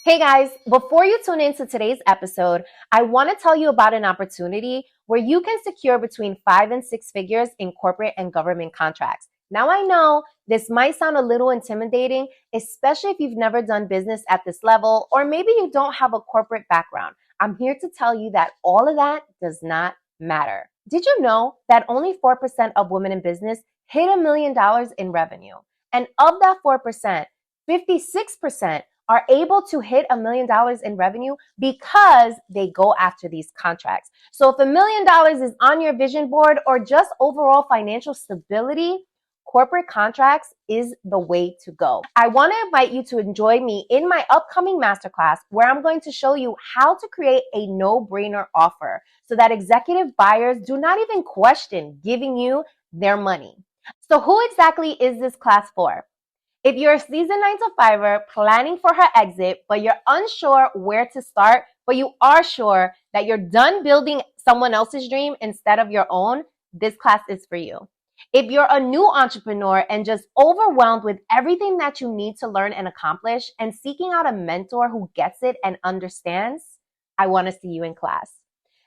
Hey guys, before you tune into today's episode, I want to tell you about an opportunity where you can secure between 5 and 6 figures in corporate and government contracts. Now I know this might sound a little intimidating, especially if you've never done business at this level, or maybe you don't have a corporate background. I'm here to tell you that all of that does not matter. Did you know that only 4% of women in business hit $1 million in revenue? And of that 4%, 56% are able to hit $1 million in revenue because they go after these contracts. So if $1 million is on your vision board or just overall financial stability, corporate contracts is the way to go. I want to invite you to join me in my upcoming masterclass where I'm going to show you how to create a no-brainer offer so that executive buyers do not even question giving you their money. So who exactly is this class for? If you're a seasoned 9-to-5er planning for her exit, but you're unsure where to start, but you are sure that you're done building someone else's dream instead of your own, this class is for you. If you're a new entrepreneur and just overwhelmed with everything that you need to learn and accomplish and seeking out a mentor who gets it and understands, I want to see you in class.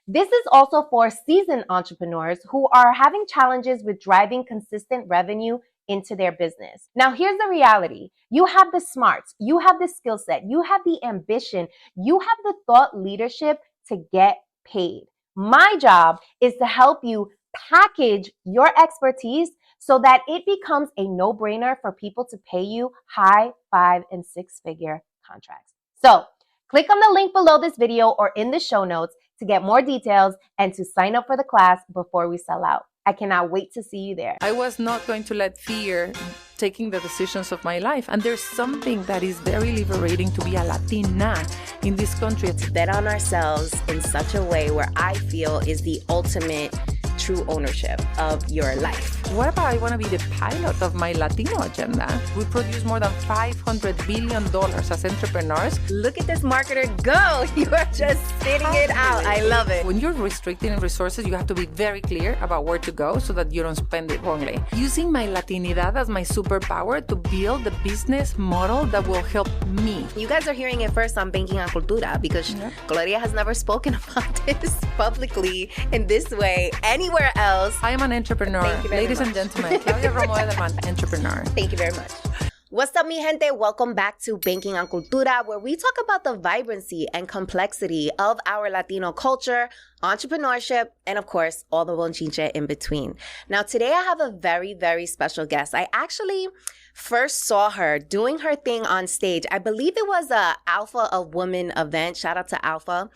This is also for seasoned entrepreneurs who are having challenges with driving consistent revenue into their business. Now, here's the reality. You have the smarts, you have the skill set, you have the ambition, you have the thought leadership to get paid. My job is to help you package your expertise so that it becomes a no-brainer for people to pay you high 5 and 6 figure contracts. So click on the link below this video or in the show notes to get more details and to sign up for the class before we sell out. I cannot wait to see you there. I was not going to let fear taking the decisions of my life. And there's something that is very liberating to be a Latina in this country. To bet on ourselves in such a way where I feel is the ultimate true ownership of your life. What about I want to be the pilot of my Latino agenda? We produce more than $500 billion as entrepreneurs. Look at this marketer go. You are just spitting it out. I love it. When you're restricting resources, you have to be very clear about where to go so that you don't spend it wrongly. Using my Latinidad as my superpower to build the business model that will help me. You guys are hearing it first on Banking on Cultura because Claudia has never spoken about this publicly in this way anywhere else. I am an entrepreneur. Ladies and gentlemen, Claudia Romo Edelman, entrepreneur. Thank you very much. What's up, mi gente? Welcome back to Banking on Cultura, where we talk about the vibrancy and complexity of our Latino culture, entrepreneurship, and of course, all the bonchinche in between. Now, today I have a very, very special guest. I actually first saw her doing her thing on stage. I believe it was a Alpha of Women event. Shout out to Alpha.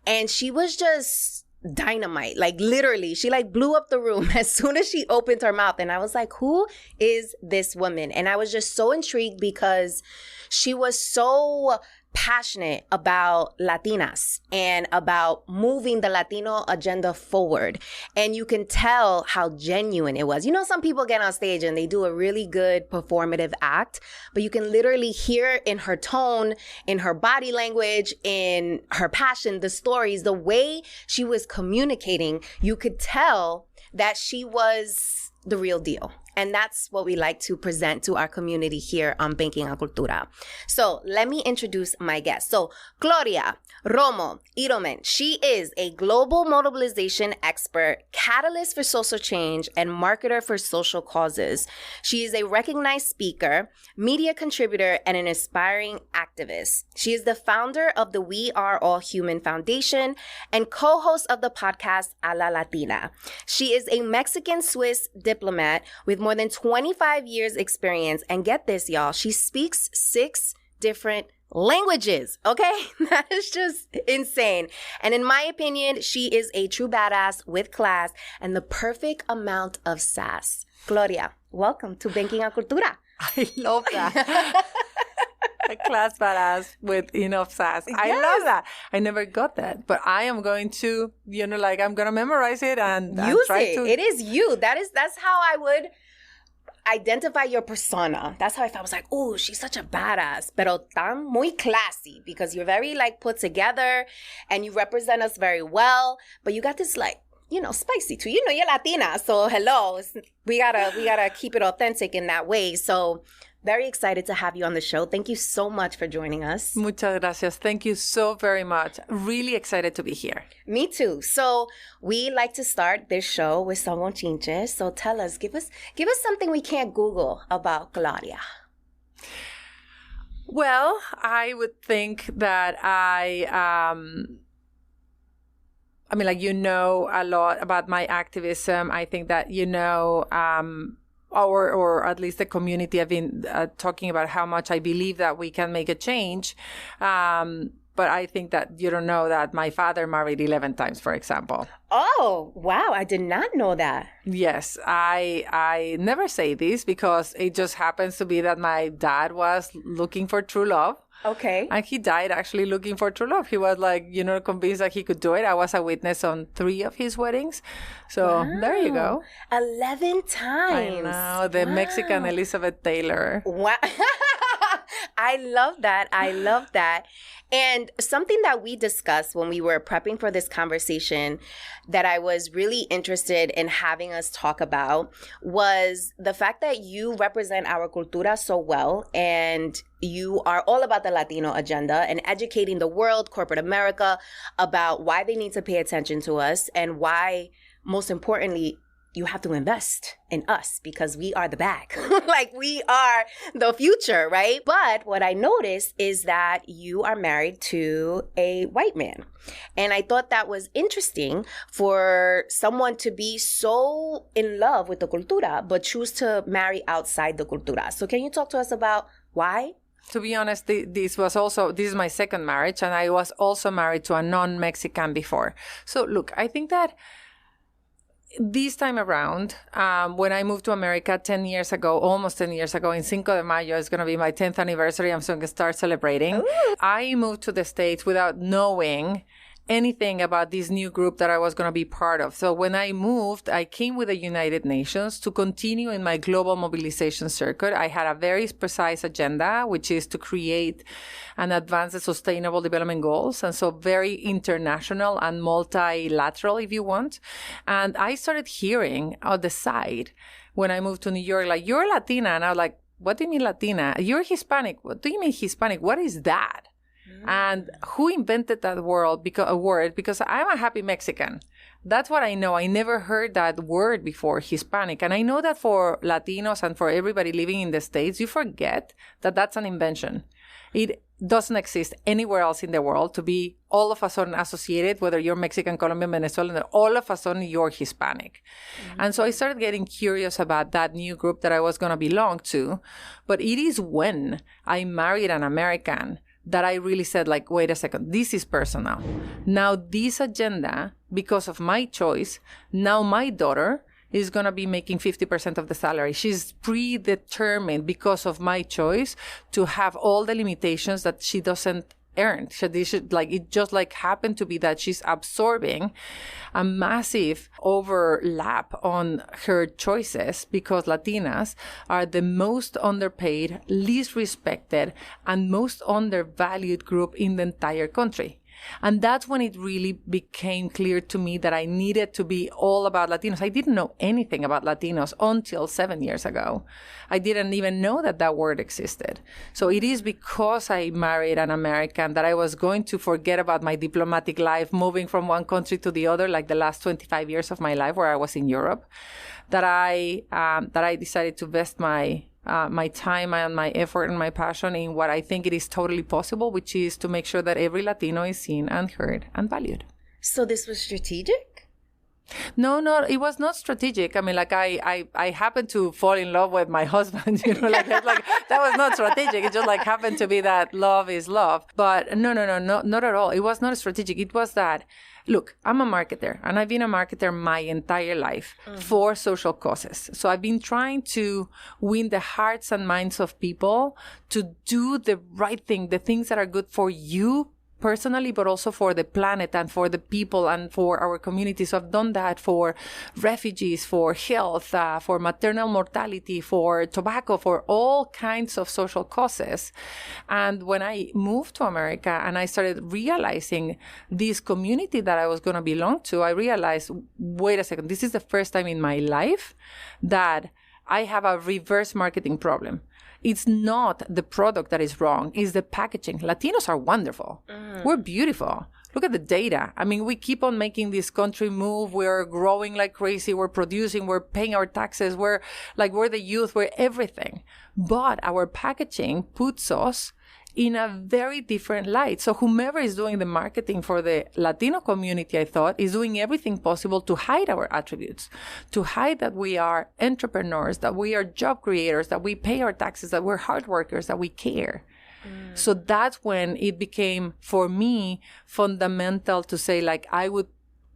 And she was just dynamite, like literally she like blew up the room as soon as she opened her mouth. And I was like, who is this woman? And I was just so intrigued because she was so passionate about Latinas and about moving the Latino agenda forward. And you can tell how genuine it was. You know, some people get on stage and they do a really good performative act, but you can literally hear in her tone, in her body language, in her passion, the stories, the way she was communicating, you could tell that she was the real deal. And that's what we like to present to our community here on Banking on Cultura. So let me introduce my guest. So Claudia Romo Edelman, she is a global mobilization expert, catalyst for social change, and marketer for social causes. She is a recognized speaker, media contributor, and an inspiring activist. She is the founder of the We Are All Human Foundation and co-host of the podcast A La Latina. She is a Mexican-Swiss diplomat with more than 25 years experience. And get this, y'all, she speaks 6 different languages, okay? That is just insane. And in my opinion, she is a true badass with class and the perfect amount of sass. Claudia, welcome to Banking on Cultura. I love that. A class badass with enough sass. Yes. I love that. I never got that, but I am going to, I'm going to memorize it and use try it. to. It is you. That's how I would identify your persona. That's how I felt. I was like, oh, she's such a badass, pero tan muy classy, because you're very like put together and you represent us very well, but you got this like, spicy too. You're Latina, so hello. We gotta keep it authentic in that way. So Very excited to have you on the show. Thank you so much for joining us. Muchas gracias. Thank you so very much. Really excited to be here. Me too. So we like to start this show with some chinches. So tell us, give us something we can't Google about Claudia. Well, I would think that you know a lot about my activism. I think that you know, or at least the community. I've been talking about how much I believe that we can make a change. But I think that you don't know that my father married 11 times, for example. Oh, wow. I did not know that. Yes, I never say this because it just happens to be that my dad was looking for true love. Okay. And he died actually looking for true love. He was convinced that he could do it. I was a witness on 3 of his weddings. So There you go. 11 times. I know, the Mexican Elizabeth Taylor. Wow. I love that. And something that we discussed when we were prepping for this conversation that I was really interested in having us talk about was the fact that you represent our cultura so well, and you are all about the Latino agenda and educating the world, corporate America, about why they need to pay attention to us and why, most importantly, you have to invest in us because we are the bag. Like, we are the future, right? But what I noticed is that you are married to a white man. And I thought that was interesting for someone to be so in love with the cultura, but choose to marry outside the cultura. So can you talk to us about why? To be honest, this is my second marriage, and I was also married to a non-Mexican before. So look, I think that this time around, when I moved to America almost 10 years ago, in Cinco de Mayo, it's going to be my 10th anniversary. I'm going to start celebrating. Ooh. I moved to the States without knowing anything about this new group that I was going to be part of. So when I moved, I came with the United Nations to continue in my global mobilization circuit. I had a very precise agenda, which is to create and advance the sustainable development goals. And so very international and multilateral, if you want. And I started hearing on the side when I moved to New York, like, you're Latina. And I was like, what do you mean Latina? You're Hispanic. What do you mean Hispanic? What is that? And who invented that word? Because I'm a happy Mexican. That's what I know. I never heard that word before, Hispanic. And I know that for Latinos and for everybody living in the States, you forget that that's an invention. It doesn't exist anywhere else in the world to be all of a sudden associated, whether you're Mexican, Colombian, Venezuelan, all of a sudden you're Hispanic. Mm-hmm. And so I started getting curious about that new group that I was going to belong to. But it is when I married an American that I really said, like, wait a second, this is personal. Now, this agenda, because of my choice, now my daughter is going to be making 50% of the salary. She's predetermined because of my choice to have all the limitations that she doesn't earn. It just happened to be that she's absorbing a massive overlap on her choices because Latinas are the most underpaid, least respected, and most undervalued group in the entire country. And that's when it really became clear to me that I needed to be all about Latinos. I didn't know anything about Latinos until 7 years ago. I didn't even know that word existed. So it is because I married an American that I was going to forget about my diplomatic life, moving from one country to the other, like the last 25 years of my life where I was in Europe, that I decided to invest my time and my effort and my passion in what I think it is totally possible, which is to make sure that every Latino is seen and heard and valued. So this was strategic? No, it was not strategic. I mean, I happened to fall in love with my husband, that was not strategic. It just happened to be that love is love. But no, not at all. It was not strategic. It was that, look, I'm a marketer, and I've been a marketer my entire life for social causes. So I've been trying to win the hearts and minds of people to do the right thing, the things that are good for you personally, but also for the planet and for the people and for our communities. So I've done that for refugees, for health, for maternal mortality, for tobacco, for all kinds of social causes. And when I moved to America and I started realizing this community that I was going to belong to, I realized, wait a second, this is the first time in my life that I have a reverse marketing problem. It's not the product that is wrong, it's the packaging. Latinos are wonderful. We're beautiful. Look at the data. I mean, we keep on making this country move. We're growing like crazy. We're producing. We're paying our taxes. We're the youth. We're everything. But our packaging puts us in a very different light. So whomever is doing the marketing for the Latino community, I thought, is doing everything possible to hide our attributes, to hide that we are entrepreneurs, that we are job creators, that we pay our taxes, that we're hard workers, that we care. So that's when it became, for me, fundamental to say, like, I would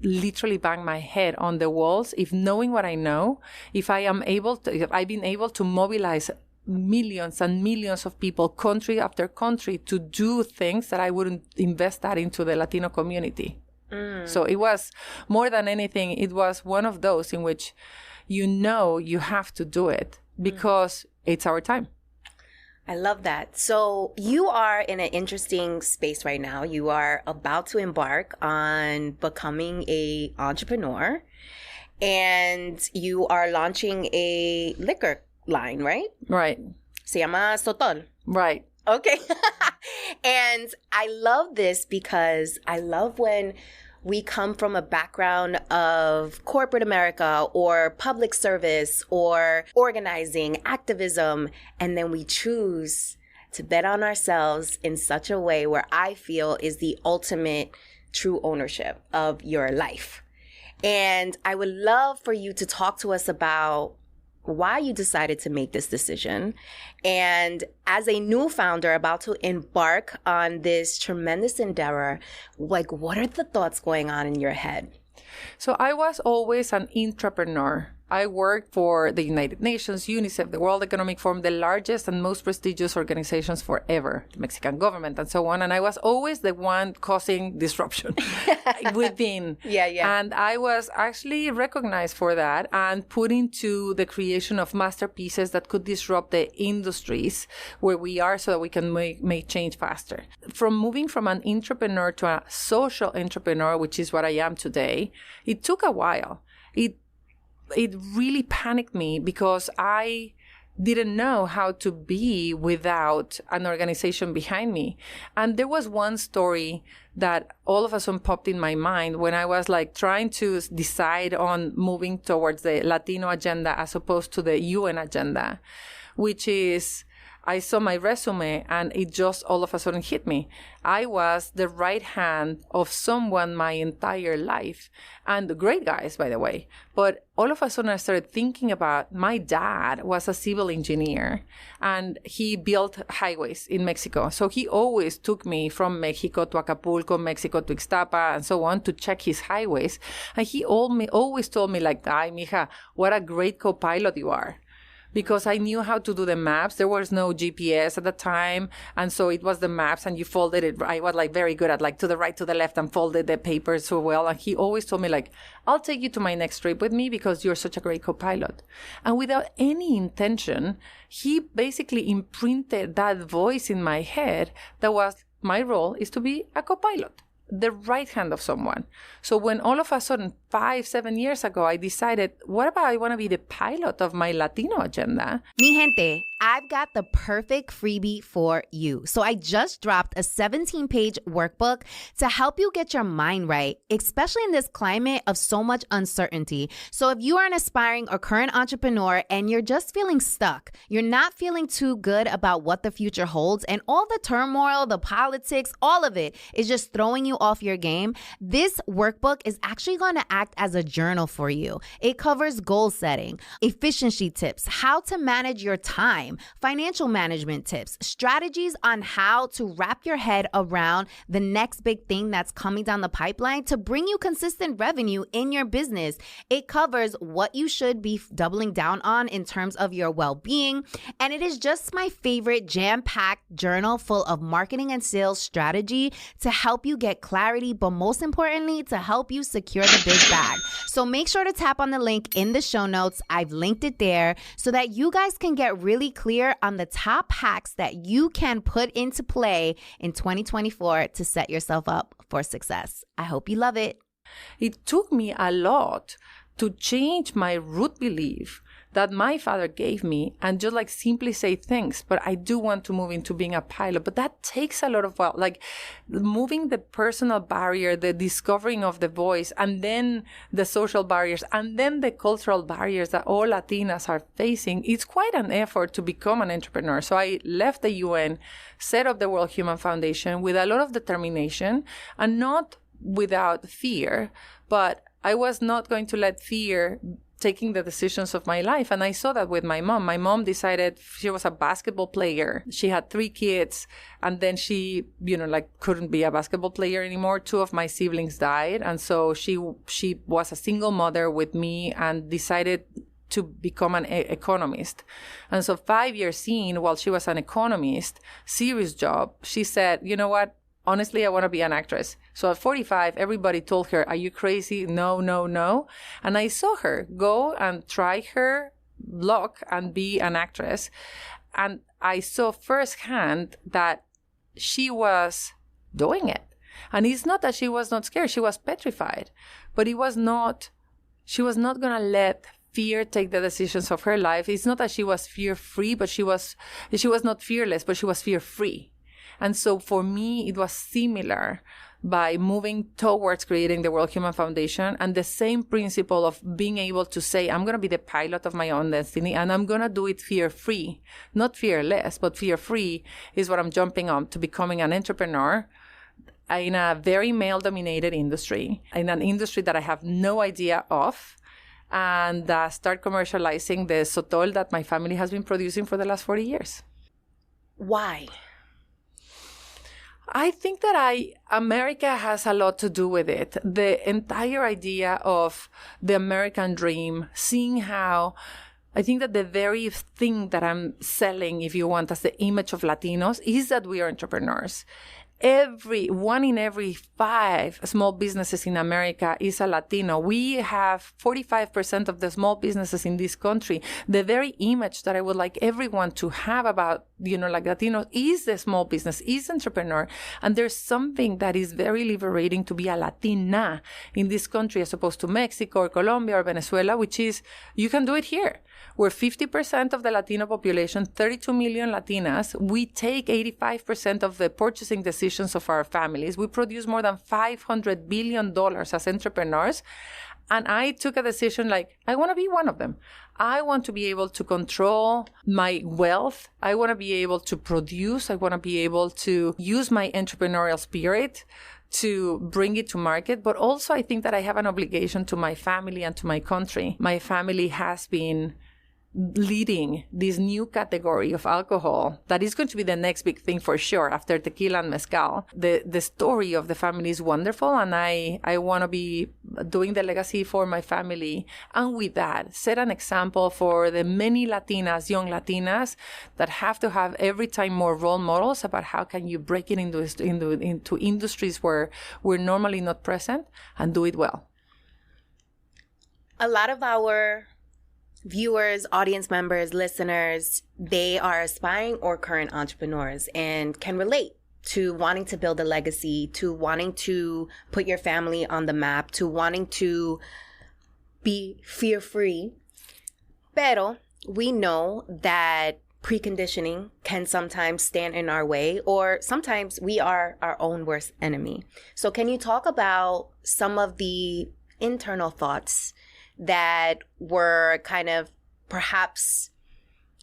literally bang my head on the walls if knowing what I know, if I've been able to mobilize millions and millions of people, country after country, to do things that I wouldn't invest that into the Latino community. So it was, more than anything, it was one of those in which you have to do it because it's our time. I love that. So you are in an interesting space right now. You are about to embark on becoming an entrepreneur, and you are launching a liquor line, right? Right. Se llama stotol. Right. Okay. And I love this because I love when we come from a background of corporate America or public service or organizing, activism, and then we choose to bet on ourselves in such a way where I feel is the ultimate true ownership of your life. And I would love for you to talk to us about why you decided to make this decision. And as a new founder about to embark on this tremendous endeavor, like, what are the thoughts going on in your head? So I was always an entrepreneur. I worked for the United Nations, UNICEF, the World Economic Forum, the largest and most prestigious organizations forever, the Mexican government, and so on. And I was always the one causing disruption within. Yeah. And I was actually recognized for that and put into the creation of masterpieces that could disrupt the industries where we are so that we can make change faster. From moving from an entrepreneur to a social entrepreneur, which is what I am today, it took a while. It really panicked me because I didn't know how to be without an organization behind me. And there was one story that all of a sudden popped in my mind when I was like trying to decide on moving towards the Latino agenda as opposed to the UN agenda, which is, I saw my resume and it just all of a sudden hit me. I was the right hand of someone my entire life, and great guys, by the way. But all of a sudden I started thinking about my dad was a civil engineer and he built highways in Mexico. So he always took me from Mexico to Acapulco, Mexico to Ixtapa, and so on to check his highways. And he always told me like, ay, mija, what a great co-pilot you are. Because I knew how to do the maps. There was no GPS at the time. And so it was the maps and you folded it. I was like very good at like to the right, to the left, and folded the papers so well. And he always told me like, I'll take you to my next trip with me because you're such a great co-pilot. And without any intention, he basically imprinted that voice in my head that was, my role is to be a co-pilot, the right hand of someone. So when all of a sudden 5-7 years ago, I decided, what about I want to be the pilot of my Latino agenda? Mi gente, I've got the perfect freebie for you. So I just dropped a 17-page workbook to help you get your mind right, especially in this climate of so much uncertainty. So if you are an aspiring or current entrepreneur and you're just feeling stuck, you're not feeling too good about what the future holds, and all the turmoil, the politics, all of it is just throwing you off your game, this workbook is actually going to act as a journal for you. It covers goal setting, efficiency tips, how to manage your time, financial management tips, strategies on how to wrap your head around the next big thing that's coming down the pipeline to bring you consistent revenue in your business. It covers what you should be doubling down on in terms of your well-being. And it is just my favorite jam-packed journal full of marketing and sales strategy to help you get clarity, but most importantly, to help you secure the big bag. So make sure to tap on the link in the show notes. I've linked it there so that you guys can get really clear on the top hacks that you can put into play in 2024 to set yourself up for success. I hope you love it. It took me a lot to change my root belief that my father gave me and just like simply say thanks, but I do want to move into being a pilot. But that takes a lot of, well, like moving the personal barrier, the discovering of the voice, and then the social barriers, and then the cultural barriers that all Latinas are facing. It's quite an effort to become an entrepreneur. So I left the UN, set up the World Human Foundation with a lot of determination and not without fear, but I was not going to let fear taking the decisions of my life. And I saw that with my mom. My mom decided, she was a basketball player. She had 3 kids, and then she, couldn't be a basketball player anymore. 2 of my siblings died. And so she was a single mother with me and decided to become an economist. And so 5 years in, while she was an economist, serious job, she said, you know what? Honestly, I want to be an actress. So at 45, everybody told her, are you crazy? No, no, no. And I saw her go and try her luck and be an actress. And I saw firsthand that she was doing it. And it's not that she was not scared. She was petrified. But she was not going to let fear take the decisions of her life. It's not that she was fear-free, but she was not fearless, but she was fear-free. And so for me, it was similar by moving towards creating the World Human Foundation, and the same principle of being able to say, I'm going to be the pilot of my own destiny, and I'm going to do it fear-free. Not fearless, but fear-free is what I'm jumping on to becoming an entrepreneur in a very male-dominated industry, in an industry that I have no idea of, and start commercializing the stotol that my family has been producing for the last 40 years. Why? I think that America has a lot to do with it. The entire idea of the American dream, seeing how I think that the very thing that I'm selling, if you want, as the image of Latinos is that we are entrepreneurs. One in every 5 small businesses in America is a Latino. We have 45% of the small businesses in this country. The very image that I would like everyone to have about, like Latinos is the small business, is entrepreneur. And there's something that is very liberating to be a Latina in this country as opposed to Mexico or Colombia or Venezuela, which is, you can do it here. We're 50% of the Latino population, 32 million Latinas. We take 85% of the purchasing decisions of our families. We produce more than $500 billion as entrepreneurs. And I took a decision like, I want to be one of them. I want to be able to control my wealth. I want to be able to produce. I want to be able to use my entrepreneurial spirit to bring it to market. But also I think that I have an obligation to my family and to my country. My family has been leading this new category of alcohol that is going to be the next big thing for sure after tequila and mezcal. The story of the family is wonderful, and I want to be doing the legacy for my family, and with that set an example for the many Latinas, young Latinas, that have to have every time more role models about how can you break it into industries where we're normally not present and do it well. A lot of our viewers, audience members, listeners, they are aspiring or current entrepreneurs and can relate to wanting to build a legacy, to wanting to put your family on the map, to wanting to be fear-free. Pero we know that preconditioning can sometimes stand in our way, or sometimes we are our own worst enemy. So can you talk about some of the internal thoughts that were kind of perhaps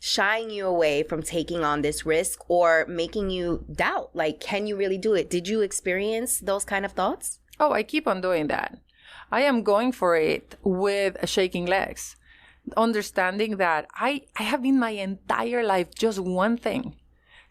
shying you away from taking on this risk or making you doubt, like, can you really do it? Did you experience those kind of thoughts? Oh, I keep on doing that. I am going for it with shaking legs, understanding that I have been my entire life just one thing,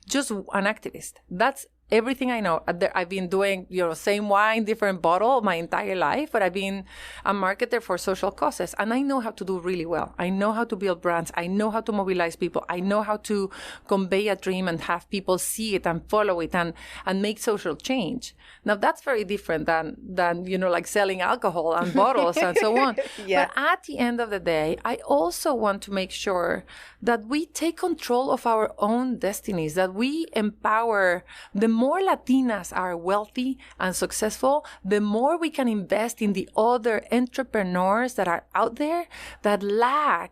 just an activist. That's everything I know. I've been doing, same wine, different bottle my entire life, but I've been a marketer for social causes. And I know how to do really well. I know how to build brands. I know how to mobilize people. I know how to convey a dream and have people see it and follow it and make social change. Now, that's very different than like selling alcohol and bottles and so on. Yeah. But at the end of the day, I also want to make sure that we take control of our own destinies, that we empower the more Latinas are wealthy and successful, the more we can invest in the other entrepreneurs that are out there that lack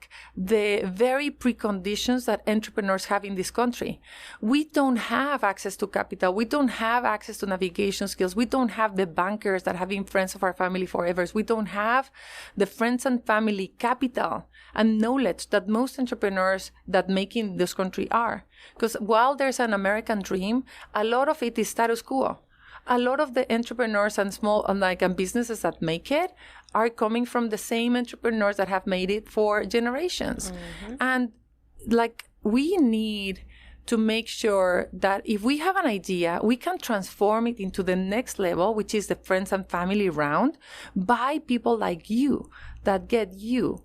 the very preconditions that entrepreneurs have in this country. We don't have access to capital. We don't have access to navigation skills. We don't have the bankers that have been friends of our family forever. We don't have the friends and family capital and knowledge that most entrepreneurs that make in this country are. Because while there's an American dream, a lot of it is status quo. A lot of the entrepreneurs and small and businesses that make it are coming from the same entrepreneurs that have made it for generations. Mm-hmm. And we need to make sure that if we have an idea, we can transform it into the next level, which is the friends and family round, by people like you that get you.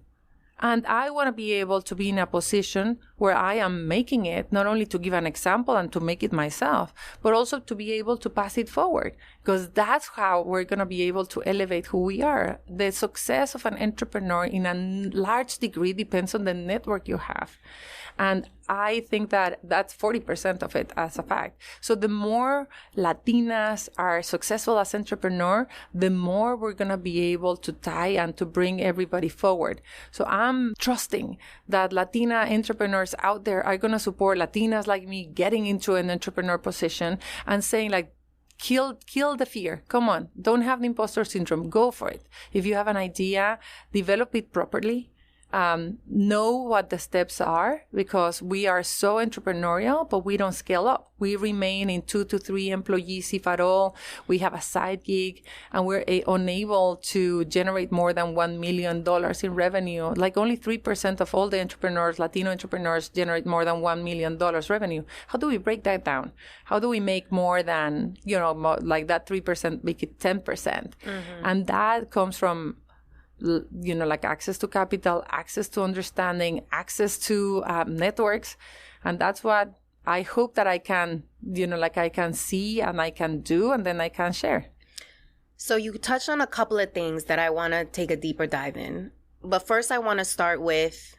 And I want to be able to be in a position where I am making it, not only to give an example and to make it myself, but also to be able to pass it forward, because that's how we're going to be able to elevate who we are. The success of an entrepreneur in a large degree depends on the network you have. And I think that that's 40% of it as a fact. So the more Latinas are successful as entrepreneurs, the more we're going to be able to tie and to bring everybody forward. So I'm trusting that Latina entrepreneurs out there are going to support Latinas like me getting into an entrepreneur position and saying kill the fear. Come on. Don't have the imposter syndrome. Go for it. If you have an idea, develop it properly. Know what the steps are, because we are so entrepreneurial, but we don't scale up. We remain in 2 to 3 employees, if at all. We have a side gig, and we're unable to generate more than $1 million in revenue. Only 3% of all the entrepreneurs, Latino entrepreneurs, generate more than $1 million revenue. How do we break that down? How do we make more than, that 3%, make it 10%? Mm-hmm. And that comes from access to capital, access to understanding, access to networks. And that's what I hope that I can, I can see and I can do, and then I can share. So you touched on a couple of things that I want to take a deeper dive in. But first I want to start with,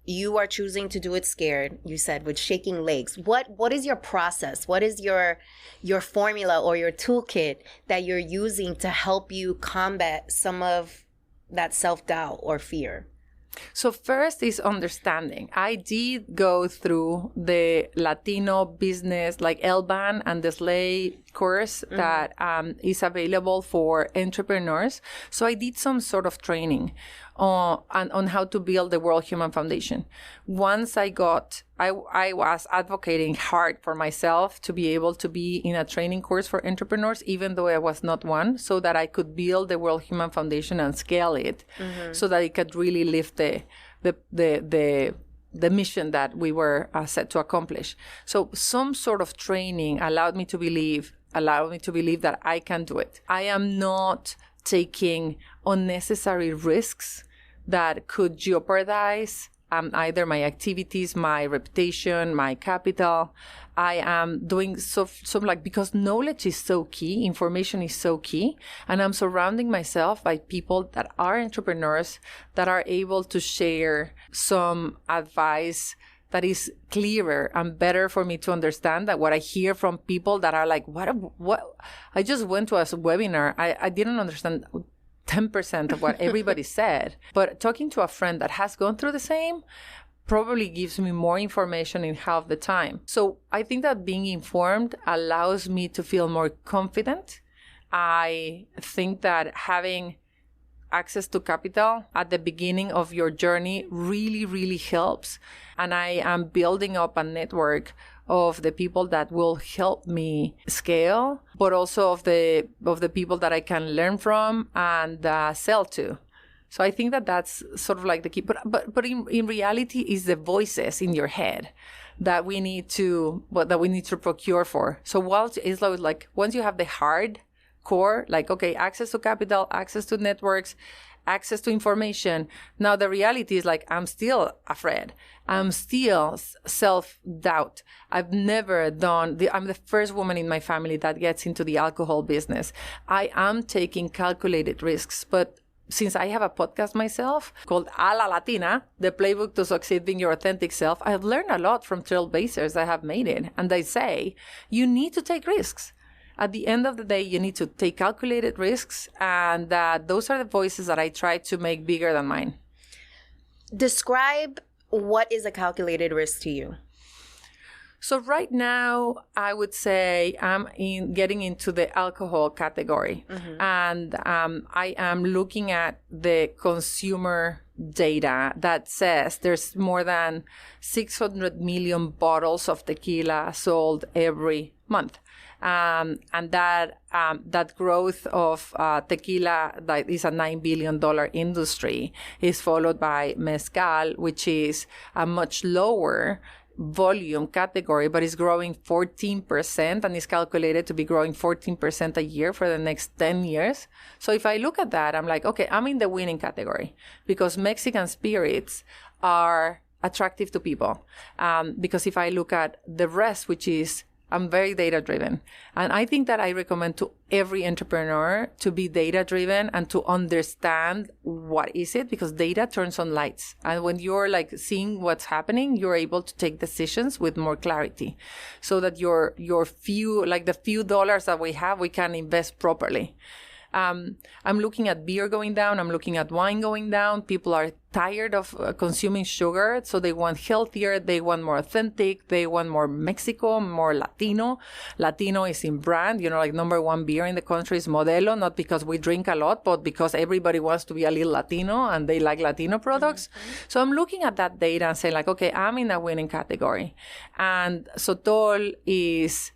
you are choosing to do it scared, you said, with shaking legs. What is your process? What is your formula or your toolkit that you're using to help you combat some of that self-doubt or fear? So first is understanding. I did go through the Latino business, LBAN and the SLAY course that is available for entrepreneurs. So I did some sort of training on how to build the World Human Foundation. Once I was advocating hard for myself to be able to be in a training course for entrepreneurs, even though I was not one, so that I could build the World Human Foundation and scale it, so that it could really lift the mission that we were set to accomplish. So some sort of training allowed me to believe that I can do it. I am not taking unnecessary risks that could jeopardize either my activities, my reputation, my capital. I am doing because knowledge is so key, information is so key, and I'm surrounding myself by people that are entrepreneurs that are able to share some advice that is clearer and better for me to understand than what I hear from people that are like, what? I just went to a webinar. I didn't understand 10% of what everybody said. But talking to a friend that has gone through the same probably gives me more information in half the time. So I think that being informed allows me to feel more confident. I think that having access to capital at the beginning of your journey really, really helps. And I am building up a network of the people that will help me scale, but also of the people that I can learn from and sell to. So I think that that's sort of the key. But in reality, is the voices in your head that we need to procure for. So it's once you have the hard core, access to capital, access to networks, access to information. Now the reality is I'm still afraid. I'm still self-doubt. I've never I'm the first woman in my family that gets into the alcohol business. I am taking calculated risks, but since I have a podcast myself called A La Latina, the playbook to succeed being your authentic self, I've learned a lot from trailblazers that have made it. And they say, you need to take risks. At the end of the day, you need to take calculated risks. And those are the voices that I try to make bigger than mine. Describe what is a calculated risk to you. So right now, I would say I'm getting into the alcohol category. Mm-hmm. And I am looking at the consumer data that says there's more than 600 million bottles of tequila sold every month. And that growth of tequila, that is a $9 billion industry, is followed by mezcal, which is a much lower volume category, but is growing 14% and is calculated to be growing 14% a year for the next 10 years. So if I look at that, I'm like, okay, I'm in the winning category because Mexican spirits are attractive to people. Because if I look at the rest, which is I'm very data-driven. And I think that I recommend to every entrepreneur to be data-driven and to understand what is it, because data turns on lights. And when you're like seeing what's happening, you're able to take decisions with more clarity so that your few, like the few dollars that we have, we can invest properly. I'm looking at beer going down. I'm looking at wine going down. People are tired of consuming sugar, so they want healthier. They want more authentic. They want more Mexico, more Latino. Latino is in brand. Like number one beer in the country is Modelo, not because we drink a lot, but because everybody wants to be a little Latino and they like Latino products. Mm-hmm. So I'm looking at that data and saying like, okay, I'm in a winning category. And stotol is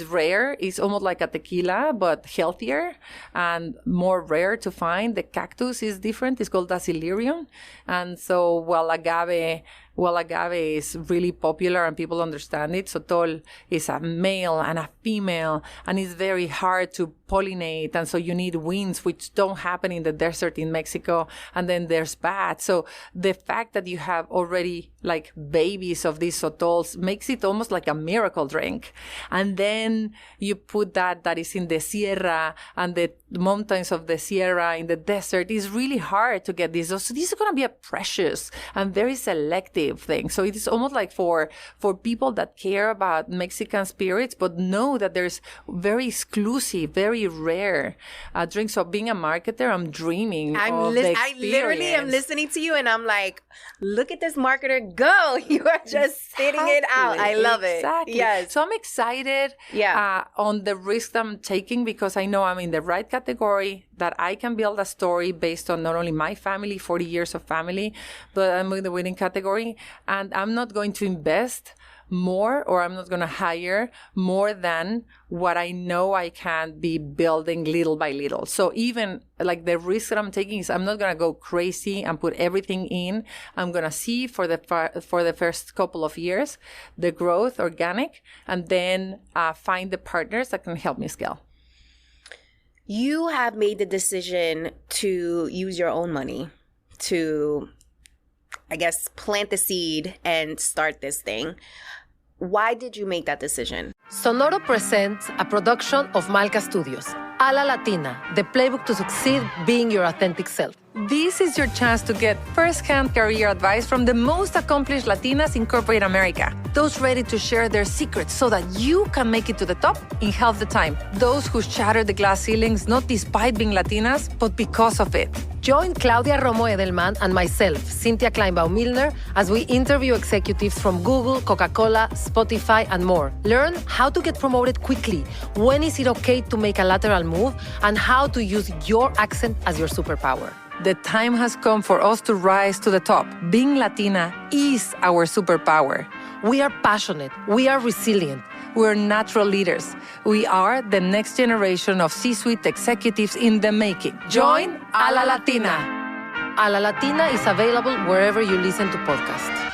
rare. It's almost like a tequila, but healthier and more rare to find. The cactus is different. It's called Dacilirium. And so while agave is really popular and people understand it, stotol is a male and a female, and it's very hard to pollinate. And so you need winds, which don't happen in the desert in Mexico. And then there's bats. So the fact that you have already like babies of these stotols makes it almost like a miracle drink. And then you put that is in the Sierra and the mountains of the Sierra in the desert. It's really hard to get these. So these are going to be a precious and very selective thing. So it is almost like for people that care about Mexican spirits, but know that there's very exclusive, very rare drinks. So being a marketer, I'm dreaming of the experience. I literally am listening to you and I'm like, look at this marketer go. You are just spitting it out. I love it. Yes. So I'm excited on the risk I'm taking because I know I'm in the right category, that I can build a story based on not only my family, 40 years of family, but I'm in the winning category. And I'm not going to invest more, or I'm not going to hire more than what I know I can be building little by little. So even like the risk that I'm taking is I'm not going to go crazy and put everything in. I'm going to see for the first couple of years the growth organic, and then find the partners that can help me scale. You have made the decision to use your own money to, I guess, plant the seed and start this thing. Why did you make that decision? Sonoro presents a production of Malca Studios. A La Latina, the playbook to succeed being your authentic self. This is your chance to get first-hand career advice from the most accomplished Latinas in corporate America. Those ready to share their secrets so that you can make it to the top in half the time. Those who shatter the glass ceilings not despite being Latinas, but because of it. Join Claudia Romo Edelman and myself, Cynthia Kleinbaum-Milner, as we interview executives from Google, Coca-Cola, Spotify, and more. Learn how to get promoted quickly, when is it okay to make a lateral move, and how to use your accent as your superpower. The time has come for us to rise to the top. Being Latina is our superpower. We are passionate. We are resilient. We're natural leaders. We are the next generation of C-suite executives in the making. Join A La Latina. A La Latina is available wherever you listen to podcasts.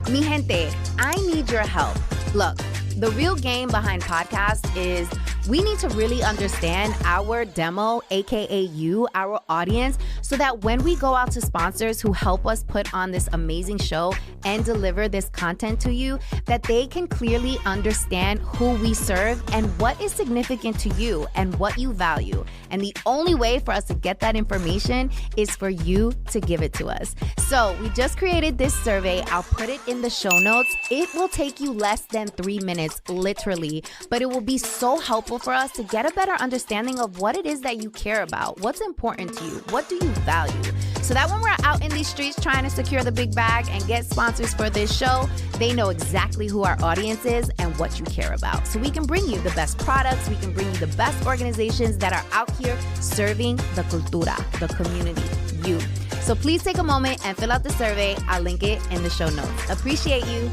Mi gente, I need your help. Look, the real game behind podcasts is We need to really understand our demo, aka you, our audience, so that when we go out to sponsors who help us put on this amazing show and deliver this content to you, that they can clearly understand who we serve and what is significant to you and what you value. And the only way for us to get that information is for you to give it to us. So we just created this survey. I'll put it in the show notes. It will take you less than 3 minutes, literally, but it will be so helpful for us to get a better understanding of what it is that you care about, what's important to you, what do you value, so that when we're out in these streets trying to secure the big bag and get sponsors for this show, they know exactly who our audience is and what you care about. So we can bring you the best products, we can bring you the best organizations that are out here serving the cultura, the community, you. So please take a moment and fill out the survey. I'll link it in the show notes. Appreciate you.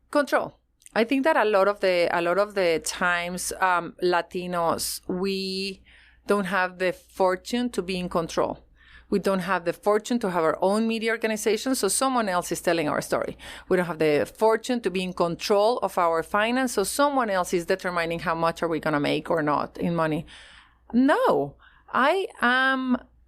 Control. I think that a lot of the times, Latinos, we don't have the fortune to be in control. We don't have the fortune to have our own media organization, so someone else is telling our story. We don't have the fortune to be in control of our finance, so someone else is determining how much are we going to make or not in money. No, I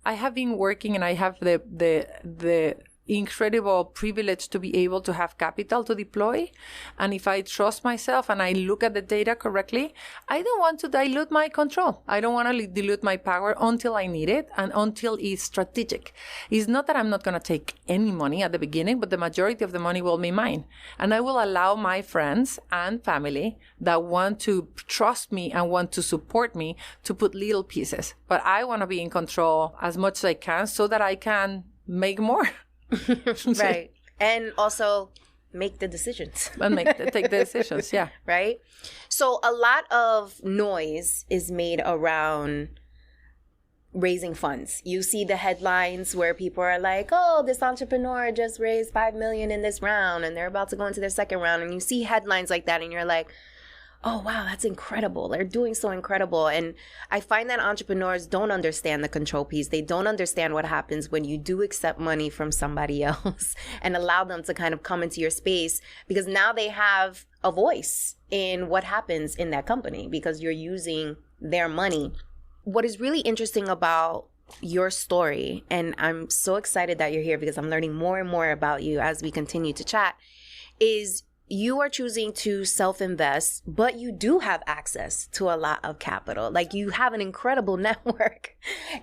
have been working, and I have the incredible privilege to be able to have capital to deploy. And if I trust myself and I look at the data correctly, I don't want to dilute my control. I don't want to dilute my power until I need it and until it's strategic. It's not that I'm not going to take any money at the beginning, but the majority of the money will be mine. And I will allow my friends and family that want to trust me and want to support me to put little pieces. But I want to be in control as much as I can so that I can make more. Right. And also make the decisions. And take the decisions, yeah. Right? So a lot of noise is made around raising funds. You see the headlines where people are like, oh, this entrepreneur just raised $5 million in this round and they're about to go into their second round. And you see headlines like that and you're like, oh, wow, that's incredible. They're doing so incredible. And I find that entrepreneurs don't understand the control piece. They don't understand what happens when you do accept money from somebody else and allow them to kind of come into your space, because now they have a voice in what happens in that company because you're using their money. What is really interesting about your story, and I'm so excited that you're here because I'm learning more and more about you as we continue to chat, is you are choosing to self-invest, but you do have access to a lot of capital. Like, you have an incredible network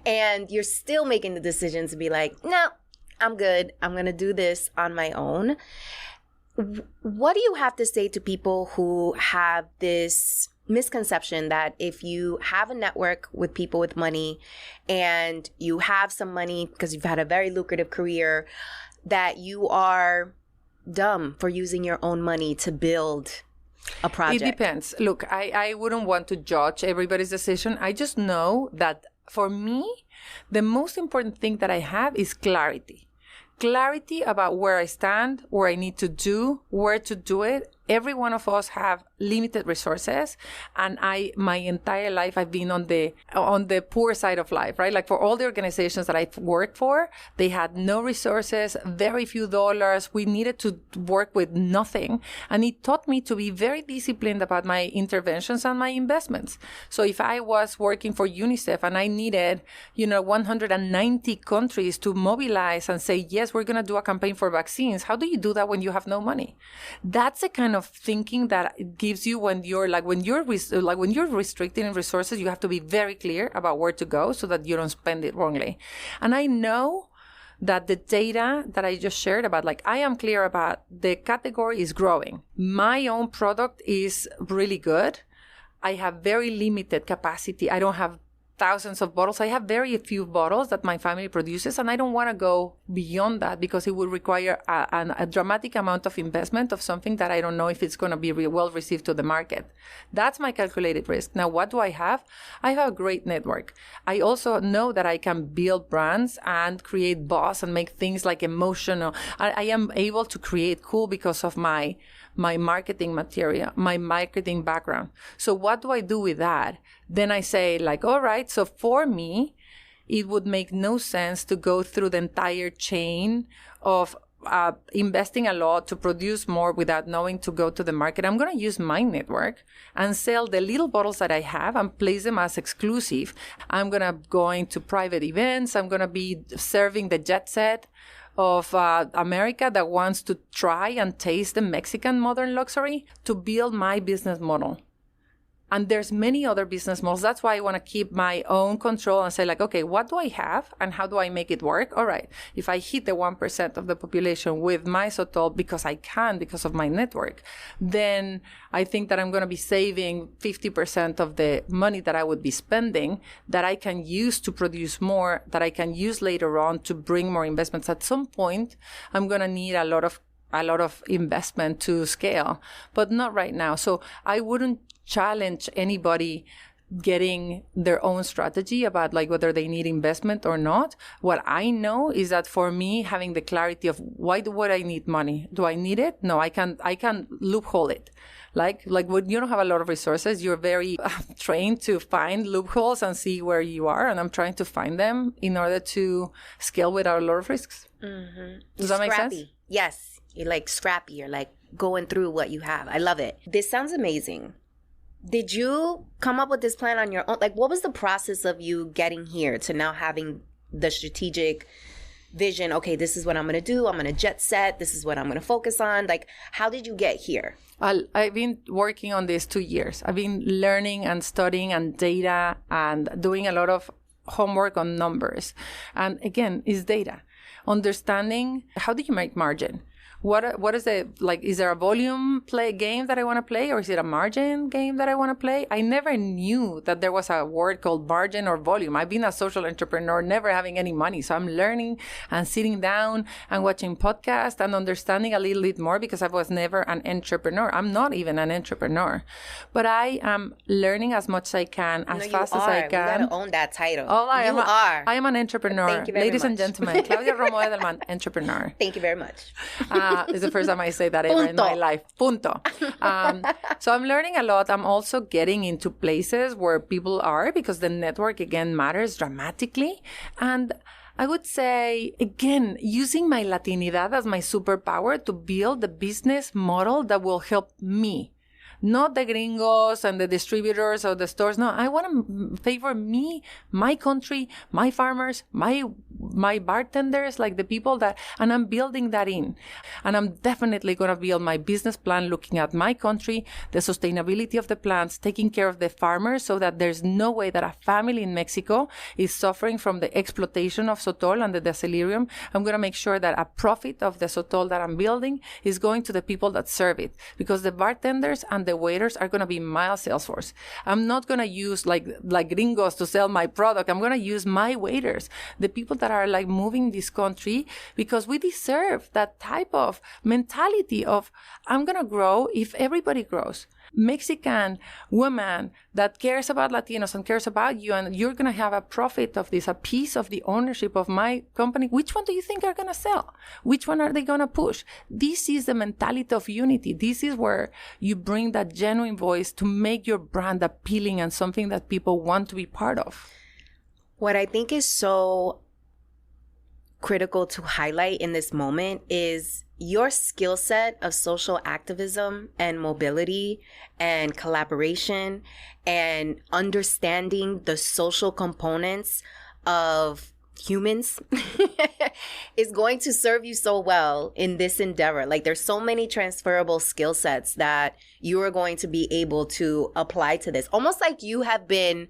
and you're still making the decision to be like, no, I'm good. I'm going to do this on my own. What do you have to say to people who have this misconception that if you have a network with people with money and you have some money because you've had a very lucrative career, that you are dumb for using your own money to build a project? It depends. Look, I wouldn't want to judge everybody's decision. I just know that for me, the most important thing that I have is clarity. Clarity about where I stand, where I need to do, where to do it. Every one of us have limited resources, and my entire life I've been on the poor side of life, right? Like, for all the organizations that I've worked for, they had no resources, very few dollars. We needed to work with nothing, and it taught me to be very disciplined about my interventions and my investments. So if I was working for UNICEF and I needed, 190 countries to mobilize and say, yes, we're going to do a campaign for vaccines, how do you do that when you have no money? That's the kind of thinking that it gives you when you're restricted in resources. You have to be very clear about where to go so that you don't spend it wrongly. And I know that the data that I just shared about, I am clear about the category is growing. My own product is really good. I have very limited capacity. I don't have thousands of bottles. I have very few bottles that my family produces, and I don't want to go beyond that because it would require a dramatic amount of investment of something that I don't know if it's going to be well received to the market. That's my calculated risk. Now, what do I have? I have a great network. I also know that I can build brands and create buzz and make things emotional. I am able to create cool because of my marketing material, my marketing background. So what do I do with that? Then I say, all right, so for me, it would make no sense to go through the entire chain of investing a lot to produce more without knowing to go to the market, I'm going to use my network and sell the little bottles that I have and place them as exclusive. I'm going to go into private events. I'm going to be serving the jet set of America that wants to try and taste the Mexican modern luxury to build my business model. And there's many other business models. That's why I want to keep my own control and say like, okay, what do I have and how do I make it work? All right. If I hit the 1% of the population with my stotol because I can, because of my network, then I think that I'm going to be saving 50% of the money that I would be spending that I can use to produce more, that I can use later on to bring more investments. At some point, I'm going to need a lot of investment to scale, but not right now. So I wouldn't challenge anybody getting their own strategy about like whether they need investment or not. What I know is that for me, having the clarity of why would I need money? Do I need it? No, I can loophole it. Like when you don't have a lot of resources, you're very trained to find loopholes and see where you are. And I'm trying to find them in order to scale without a lot of risks. Mm-hmm. Does that make sense? Yes. You're like scrappy. You're like going through what you have. I love it. This sounds amazing. Did you come up with this plan on your own? Like, what was the process of you getting here to now having the strategic vision? Okay, this is what I'm going to do. I'm going to jet set. This is what I'm going to focus on. Like, how did you get here? I've been working on this 2 years. I've been learning and studying and data and doing a lot of homework on numbers. And again, it's data. Understanding how do you make margin? What is it like? Is there a volume play game that I want to play, or is it a margin game that I want to play? I never knew that there was a word called margin or volume. I've been a social entrepreneur, never having any money. So I'm learning and sitting down and watching podcasts and understanding a little bit more because I was never an entrepreneur. I'm not even an entrepreneur, but I am learning as much as I can, as fast as I can. You gotta own that title. I am an entrepreneur. Thank you very Ladies much. and gentlemen, Claudia Romo Edelman, entrepreneur. Thank you very much. It's the first time I say that ever in my life. Punto. So I'm learning a lot. I'm also getting into places where people are because the network, again, matters dramatically. And I would say, again, using my Latinidad as my superpower to build the business model that will help me. Not the gringos and the distributors or the stores. No, I want to favor me, my country, my farmers, my bartenders, like the people that, and I'm building that in. And I'm definitely going to build my business plan looking at my country, the sustainability of the plants, taking care of the farmers so that there's no way that a family in Mexico is suffering from the exploitation of stotol and the decilerium. I'm going to make sure that a profit of the stotol that I'm building is going to the people that serve it, because the bartenders and the waiters are going to be my sales force. I'm not going to use like gringos to sell my product. I'm going to use my waiters, the people that are like moving this country, because we deserve that type of mentality of I'm going to grow if everybody grows. Mexican woman that cares about Latinos and cares about you, and you're going to have a profit of this, a piece of the ownership of my company. Which one do you think are going to sell? Which one are they going to push? This is the mentality of unity. This is where you bring that genuine voice to make your brand appealing and something that people want to be part of. What I think is so critical to highlight in this moment is your skill set of social activism and mobility and collaboration and understanding the social components of humans is going to serve you so well in this endeavor. Like, there's so many transferable skill sets that you are going to be able to apply to this. Almost like you have been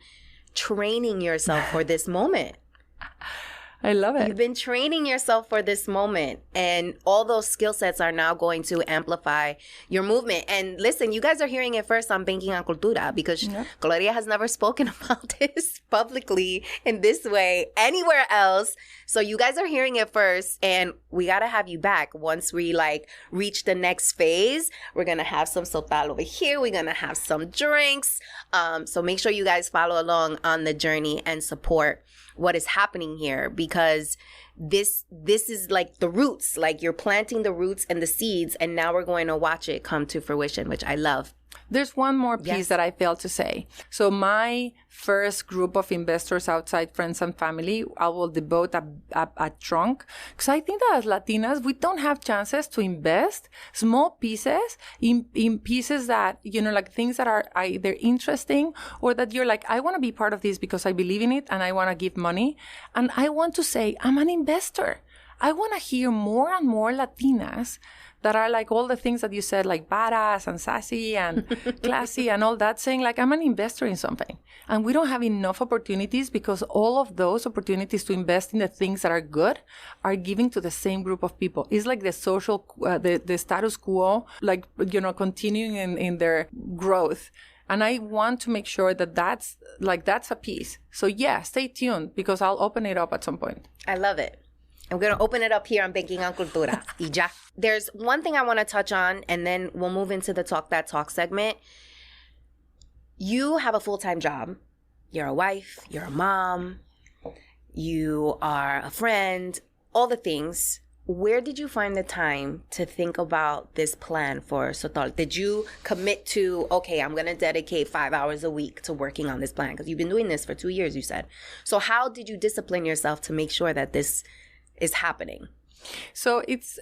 training yourself for this moment. I love it. You've been training yourself for this moment, and all those skill sets are now going to amplify your movement. And listen, you guys are hearing it first on Banking and Cultura, because Claudia has never spoken about this publicly in this way anywhere else. So you guys are hearing it first, and we got to have you back once we reach the next phase. We're going to have some stotol over here. We're going to have some drinks. So make sure you guys follow along on the journey and support what is happening here, because this is like the roots. Like, you're planting the roots and the seeds, and now we're going to watch it come to fruition, which I love. There's one more piece Yes. that I failed to say. So my first group of investors outside friends and family, I will devote a chunk. Because I think that as Latinas, we don't have chances to invest small pieces in pieces that, like things that are either interesting or that you're like, I want to be part of this because I believe in it and I want to give money. And I want to say, I'm an investor. I want to hear more and more Latinas that are like all the things that you said, like badass and sassy and classy and all that, saying like, I'm an investor in something. And we don't have enough opportunities because all of those opportunities to invest in the things that are good are giving to the same group of people. It's like the social, the status quo, like, continuing in their growth. And I want to make sure that that's a piece. So yeah, stay tuned because I'll open it up at some point. I love it. I'm going to open it up here on Banking on Cultura. Y ya. There's one thing I want to touch on, and then we'll move into the Talk That Talk segment. You have a full-time job. You're a wife. You're a mom. You are a friend. All the things. Where did you find the time to think about this plan for Stotol? Did you commit to, okay, I'm going to dedicate 5 hours a week to working on this plan? Because you've been doing this for 2 years, you said. So how did you discipline yourself to make sure that this is happening? So it's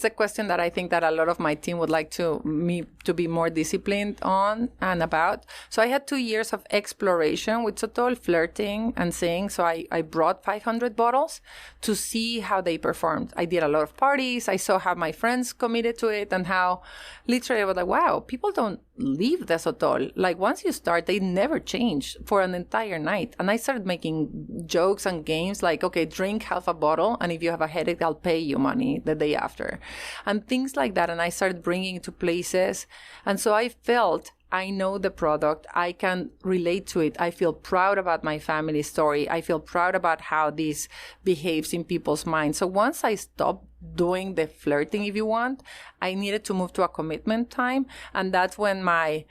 a question that I think that a lot of my team would like me to be more disciplined on and about. So I had 2 years of exploration with Stotol, flirting and saying. So I brought 500 bottles to see how they performed. I did a lot of parties. I saw how my friends committed to it and how literally I was like, wow, people don't leave the Stotol. Like once you start, they never change for an entire night. And I started making jokes and games like, okay, drink half a bottle. And if you have a headache, I'll pay you money the day after. And things like that. And I started bringing it to places. And so I felt I know the product. I can relate to it. I feel proud about my family story. I feel proud about how this behaves in people's minds. So once I stopped doing the flirting, if you want, I needed to move to a commitment time. And that's when I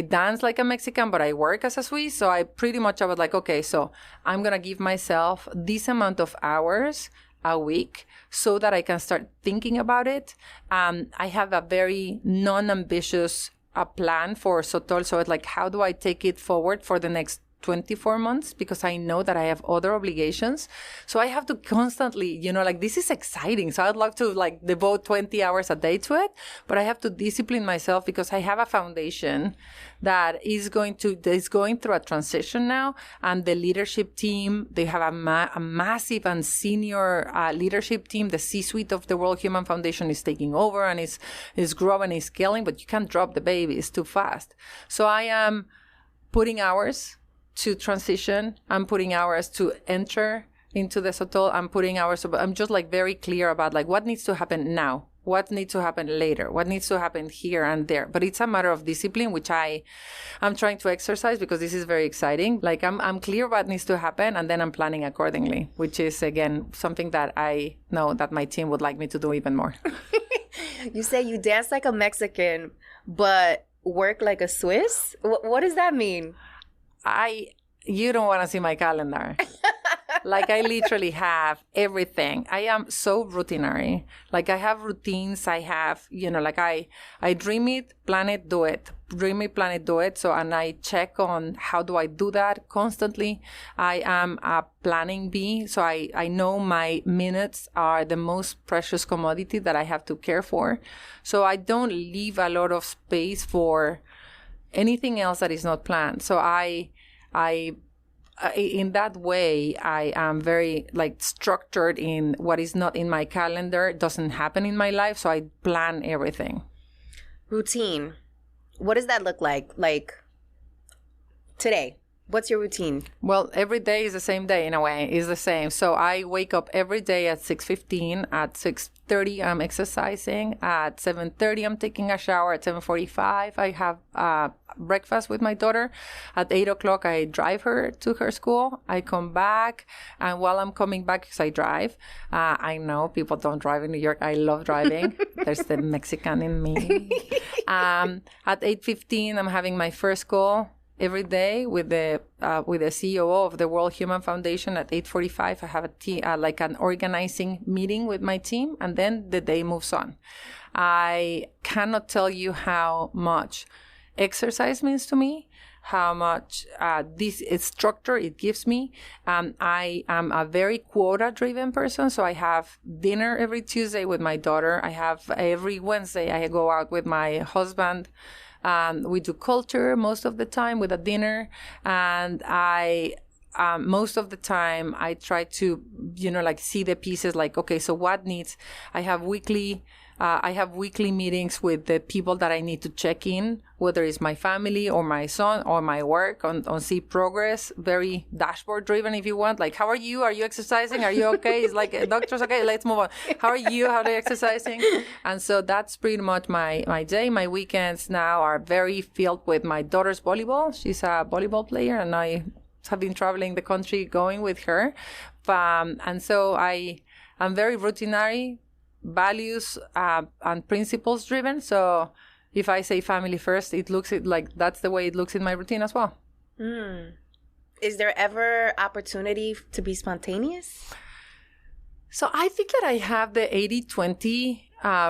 dance like a Mexican, but I work as a Swiss. So I was like, okay, so I'm going to give myself this amount of hours a week so that I can start thinking about it. I have a very non-ambitious plan for Stotol. So it's like, how do I take it forward for the next 24 months? Because I know that I have other obligations. So I have to constantly, this is exciting. So I'd love to devote 20 hours a day to it, but I have to discipline myself because I have a foundation that is going through a transition now. And the leadership team, they have a massive and senior leadership team. The C-suite of the World Human Foundation is taking over and is growing, is scaling, but you can't drop the baby. It's too fast. So I am putting hours to transition. I'm putting hours to enter into the Stotol. I'm putting hours. I'm just very clear about what needs to happen now, what needs to happen later, what needs to happen here and there. But it's a matter of discipline, which I'm trying to exercise because this is very exciting. I'm clear what needs to happen, and then I'm planning accordingly, which is again something that I know that my team would like me to do even more. You say you dance like a Mexican, but work like a Swiss? What does that mean? You don't want to see my calendar. I literally have everything. I am so routinary. I have routines. I have, I dream it, plan it, do it. Dream it, plan it, do it. So, and I check on how do I do that constantly. I am a planning bee. So I know my minutes are the most precious commodity that I have to care for. So I don't leave a lot of space for anything else that is not planned. So I in that way, I am very structured in what is not in my calendar. It doesn't happen in my life. So I plan everything. Routine. What does that look like? Today, what's your routine? Well, every day is the same day in a way. It's the same. So I wake up every day at 6:15. At 6:30, I'm exercising. At 7:30, I'm taking a shower. At 7:45, I have breakfast with my daughter. At 8 o'clock, I drive her to her school. I come back. And while I'm coming back, because I drive, I know people don't drive in New York. I love driving. There's the Mexican in me. At 8:15, I'm having my first call every day with the CEO of the World Human Foundation. At 8:45, I have an organizing meeting with my team, and then the day moves on. I cannot tell you how much exercise means to me, how much this structure it gives me. I am a very quota-driven person, so I have dinner every Tuesday with my daughter. I have every Wednesday I go out with my husband. We do culture most of the time with a dinner, and most of the time I try to, like see the pieces like, okay, so what needs, I have weekly meetings with the people that I need to check in, whether it's my family or my son or my work on see progress, very dashboard driven if you want. Like, how are you? Are you exercising? Are you okay? It's like, doctors, okay, let's move on. How are you? How are you exercising? And so that's pretty much my day. My weekends now are very filled with my daughter's volleyball. She's a volleyball player, and I have been traveling the country going with her. And so I'm very routinary, values and principles driven. So if I say family first, it looks like that's the way it looks in my routine as well. Is there ever opportunity to be spontaneous? So I think that I have the 80-20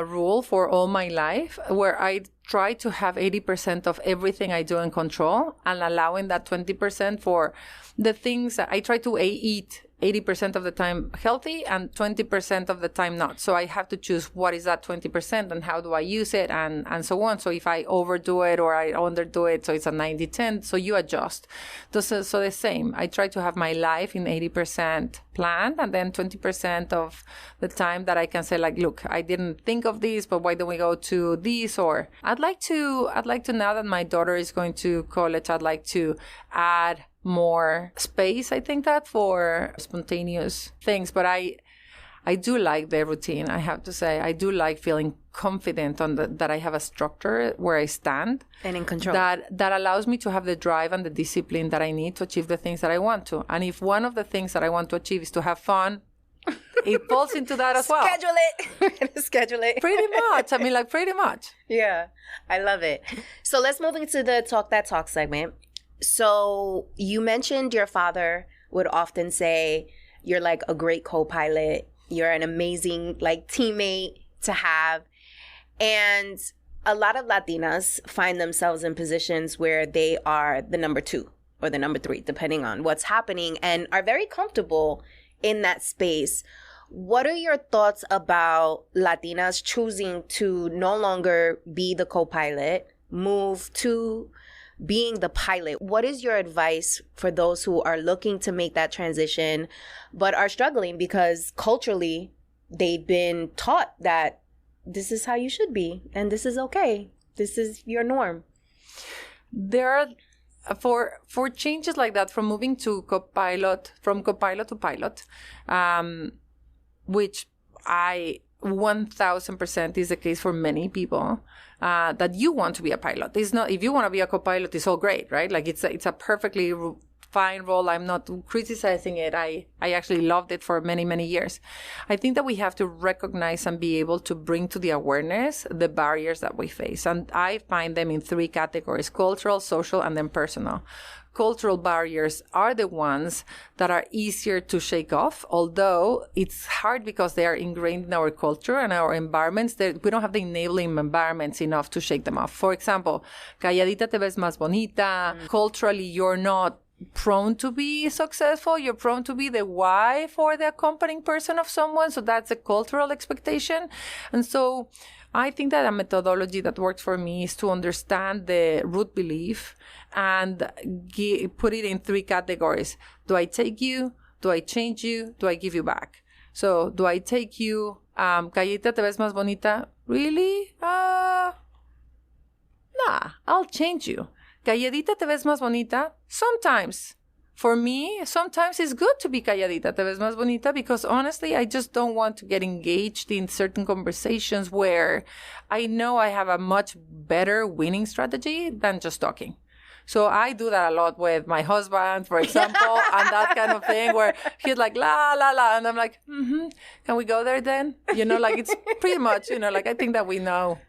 rule for all my life, where I try to have 80% of everything I do in control, and allowing that 20% for the things that I try to eat 80% of the time healthy and 20% of the time not. So I have to choose what is that 20% and how do I use it and so on. So if I overdo it or I underdo it, so it's a 90-10, so you adjust. So the same, I try to have my life in 80% planned, and then 20% of the time that I can say like, look, I didn't think of this, but why don't we go to this? Or I'd like to now that my daughter is going to college, I'd like to add more space, I think, that for spontaneous things. But I do like the routine, I have to say. I do like feeling confident that I have a structure where I stand. And in control. That allows me to have the drive and the discipline that I need to achieve the things that I want to. And if one of the things that I want to achieve is to have fun, it falls into that as well. Schedule it. Pretty much. I mean, like, pretty much. Yeah, I love it. So let's move into the Talk That Talk segment. So you mentioned your father would often say, you're like a great co-pilot. You're an amazing like teammate to have. And a lot of Latinas find themselves in positions where they are the number 2 or the number 3, depending on what's happening, and are very comfortable in that space. What are your thoughts about Latinas choosing to no longer be the co-pilot, move to being the pilot? What is your advice for those who are looking to make that transition but are struggling because culturally they've been taught that this is how you should be and this is okay, this is your norm? There are for changes like that, from moving to co-pilot to pilot, which I 1000% is the case for many people, that you want to be a pilot. It's not, if you want to be a co-pilot, it's all great, right? Like it's a perfectly fine role. I'm not criticizing it. I actually loved it for many, many years. I think that we have to recognize and be able to bring to the awareness the barriers that we face. And I find them in 3 categories: cultural, social, and then personal. Cultural barriers are the ones that are easier to shake off, although it's hard because they are ingrained in our culture and our environments. We don't have the enabling environments enough to shake them off. For example, calladita te ves más bonita. Culturally, you're not prone to be successful. You're prone to be the wife or the accompanying person of someone. So that's a cultural expectation. And so I think that a methodology that works for me is to understand the root belief and put it in 3 categories. Do I take you? Do I change you? Do I give you back? So do I take you? Calladita te ves más bonita. Really? Nah, I'll change you. Calladita te ves más bonita. Sometimes. For me, sometimes it's good to be calladita te ves más bonita, because honestly, I just don't want to get engaged in certain conversations where I know I have a much better winning strategy than just talking. So I do that a lot with my husband, for example, and that kind of thing where he's like, la, la, la. And I'm like, can we go there then? Like it's pretty much, like I think that we know.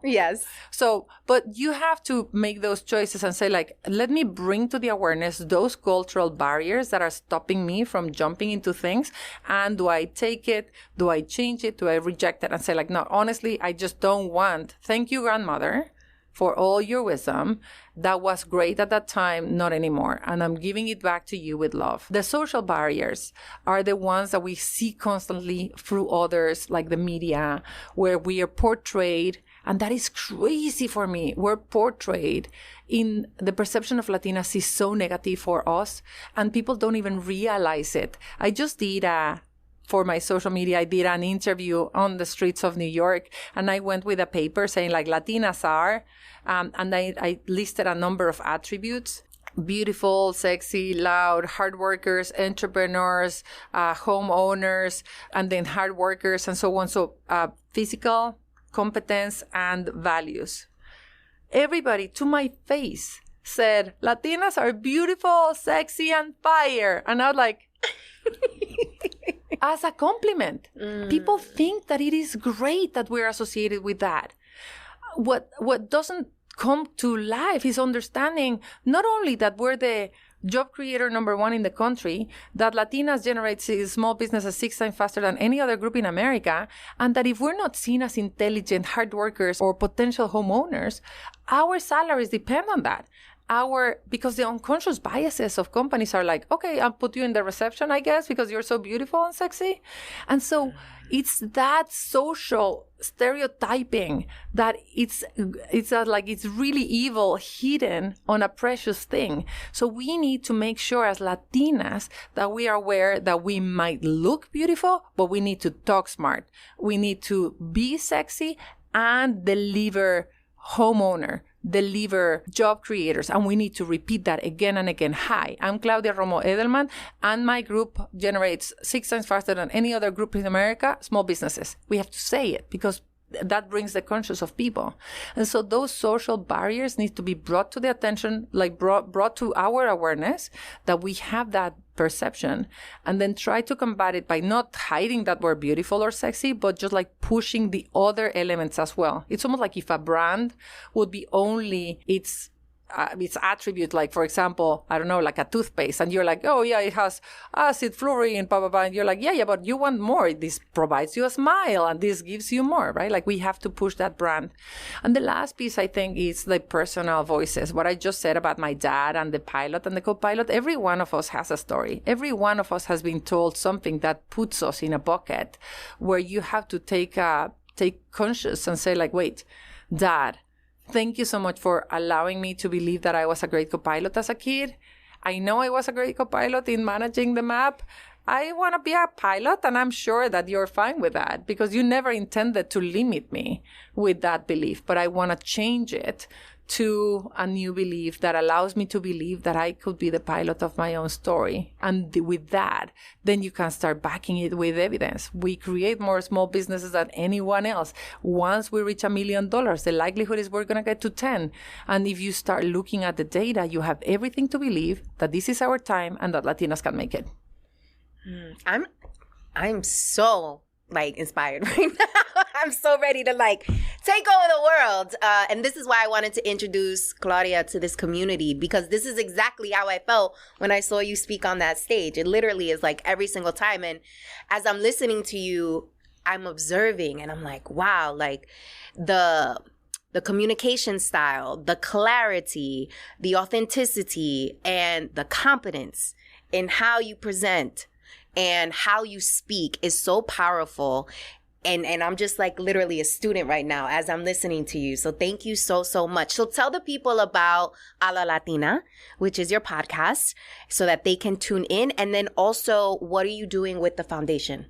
Yes. So, but you have to make those choices and say like, let me bring to the awareness those cultural barriers that are stopping me from jumping into things. And do I take it? Do I change it? Do I reject it? And say like, no, honestly, I just don't want. Thank you, grandmother, for all your wisdom. That was great at that time, not anymore. And I'm giving it back to you with love. The social barriers are the ones that we see constantly through others, like the media, where we are portrayed. And that is crazy for me. We're portrayed in the perception of Latinas is so negative for us, and people don't even realize it. I just did for my social media, I did an interview on the streets of New York, and I went with a paper saying like Latinas are, and I listed a number of attributes: beautiful, sexy, loud, hard workers, entrepreneurs, homeowners, and then hard workers, and so on. So physical, competence, and values. Everybody to my face said, Latinas are beautiful, sexy, and fire. And I was like, as a compliment. People think that it is great that we're associated with that. What doesn't come to life is understanding not only that we're the job creator number one in the country, that Latinas generate small businesses 6 times faster than any other group in America, and that if we're not seen as intelligent, hard workers, or potential homeowners, our salaries depend on that. Because the unconscious biases of companies are like, okay, I'll put you in the reception, I guess, because you're so beautiful and sexy. And so it's that social stereotyping that it's really evil hidden on a precious thing. So we need to make sure as Latinas that we are aware that we might look beautiful, but we need to talk smart. We need to be sexy and deliver deliver job creators, and we need to repeat that again and again. Hi, I'm Claudia Romo Edelman, and my group generates 6 times faster than any other group in America, small businesses. We have to say it because that brings the conscience of people. And so those social barriers need to be brought to the attention, like brought to our awareness that we have that perception, and then try to combat it by not hiding that we're beautiful or sexy, but just like pushing the other elements as well. It's almost like if a brand would be only its attribute, like for example, I don't know, like a toothpaste, and you're like, oh yeah, it has acid, fluorine, blah blah blah, and you're like, yeah, but you want more. This provides you a smile, and this gives you more, right? Like we have to push that brand. And the last piece, I think, is the personal voices. What I just said about my dad and the pilot and the co-pilot. Every one of us has a story. Every one of us has been told something that puts us in a bucket where you have to take conscious and say like, wait, Dad, thank you so much for allowing me to believe that I was a great co-pilot as a kid. I know I was a great co-pilot in managing the map. I want to be a pilot, and I'm sure that you're fine with that because you never intended to limit me with that belief. But I want to change it to a new belief that allows me to believe that I could be the pilot of my own story. And with that, then you can start backing it with evidence. We create more small businesses than anyone else. Once we reach $1 million, the likelihood is we're going to get to 10. And if you start looking at the data, you have everything to believe that this is our time and that Latinas can make it. I'm so inspired right now. I'm so ready to take over the world. And this is why I wanted to introduce Claudia to this community, because this is exactly how I felt when I saw you speak on that stage. It literally is like every single time. And as I'm listening to you, I'm observing and I'm like, wow, like the communication style, the clarity, the authenticity, and the competence in how you present and how you speak is so powerful. And I'm just literally a student right now as I'm listening to you. So thank you so, so much. So tell the people about A La Latina, which is your podcast, so that they can tune in. And then also, what are you doing with the foundation?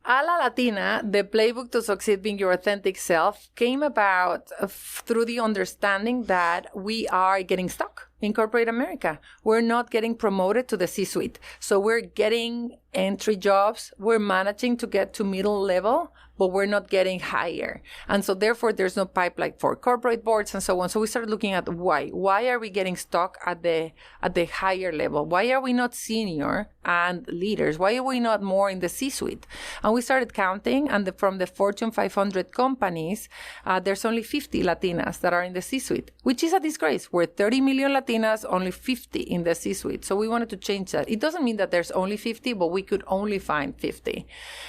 A La Latina, the playbook to succeed being your authentic self, came about through the understanding that we are getting stuck in corporate America. We're not getting promoted to the C-suite. So we're getting entry jobs. We're managing to get to middle level, but we're not getting higher. And so therefore there's no pipeline for corporate boards and so on. So we started looking at why. Why are we getting stuck at the higher level? Why are we not senior and leaders? Why are we not more in the C-suite? And we started counting, and from the Fortune 500 companies, there's only 50 Latinas that are in the C-suite, which is a disgrace. We're 30 million Latinas, only 50 in the C-suite. So we wanted to change that. It doesn't mean that there's only 50, but we could only find 50.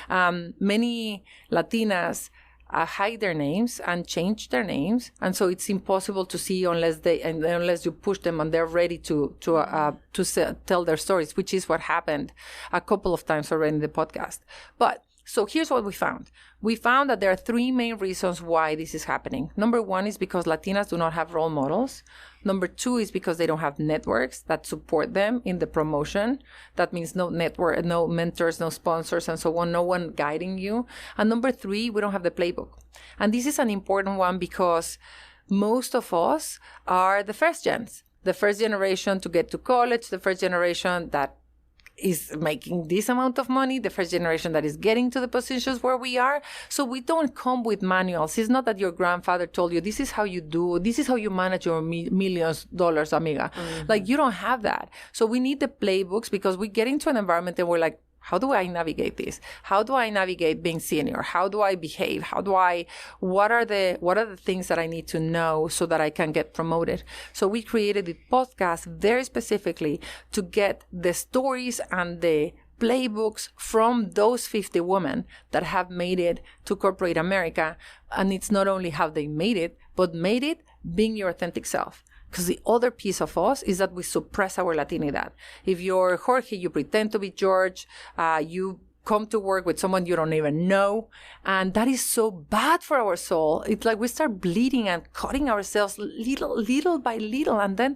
Many Latinas hide their names and change their names, and so it's impossible to see unless you push them and they're ready to tell their stories, which is what happened a couple of times already in the podcast. But so here's what we found. We found that there are three main reasons why this is happening. Number one is because Latinas do not have role models. Number two is because they don't have networks that support them in the promotion. That means no network, no mentors, no sponsors, and so on, no one guiding you. And number three, we don't have the playbook. And this is an important one because most of us are the first gens, the first generation to get to college, the first generation that is making this amount of money, the first generation that is getting to the positions where we are. So we don't come with manuals. It's not that your grandfather told you, this is how you do, this is how you manage your millions dollars, amiga. Mm-hmm. Like, you don't have that. So we need the playbooks, because we get into an environment and we're like, how do I navigate this? How do I navigate being senior? How do I behave? What are the things that I need to know so that I can get promoted? So we created the podcast very specifically to get the stories and the playbooks from those 50 women that have made it to corporate America. And it's not only how they made it, but made it being your authentic self. Because the other piece of us is that we suppress our Latinidad. If you're Jorge, you pretend to be George, you come to work with someone you don't even know, and that is so bad for our soul. It's like we start bleeding and cutting ourselves little by little, and then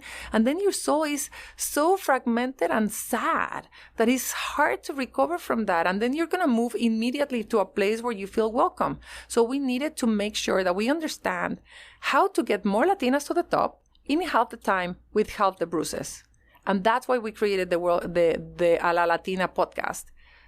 your soul is so fragmented and sad that it's hard to recover from that. And then you're going to move immediately to a place where you feel welcome. So we needed to make sure that we understand how to get more Latinas to the top in half the time with half the bruises. And that's why we created the A La Latina podcast.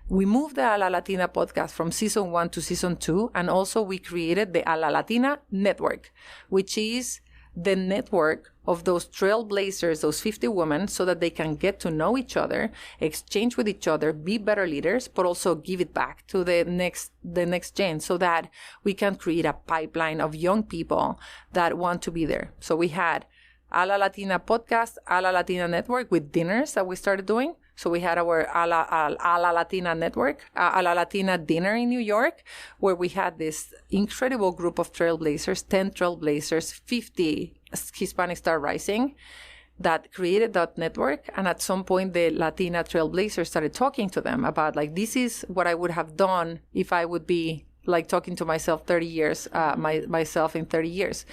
We moved the A La Latina podcast from season 1 to season 2, and also we created the A La Latina network, which is the network of those trailblazers, those 50 women, so that they can get to know each other, exchange with each other, be better leaders, but also give it back to the next gen, so that we can create a pipeline of young people that want to be there. So we had A La Latina podcast, A La Latina network with dinners that we started doing. So we had our A La Latina network, A La Latina dinner in New York, where we had this incredible group of trailblazers, 10 trailblazers, 50 Hispanic Star Rising, that created that network. And at some point, the Latina trailblazers started talking to them about, like, this is what I would have done if I would be like talking to myself 30 years, myself in 30 years.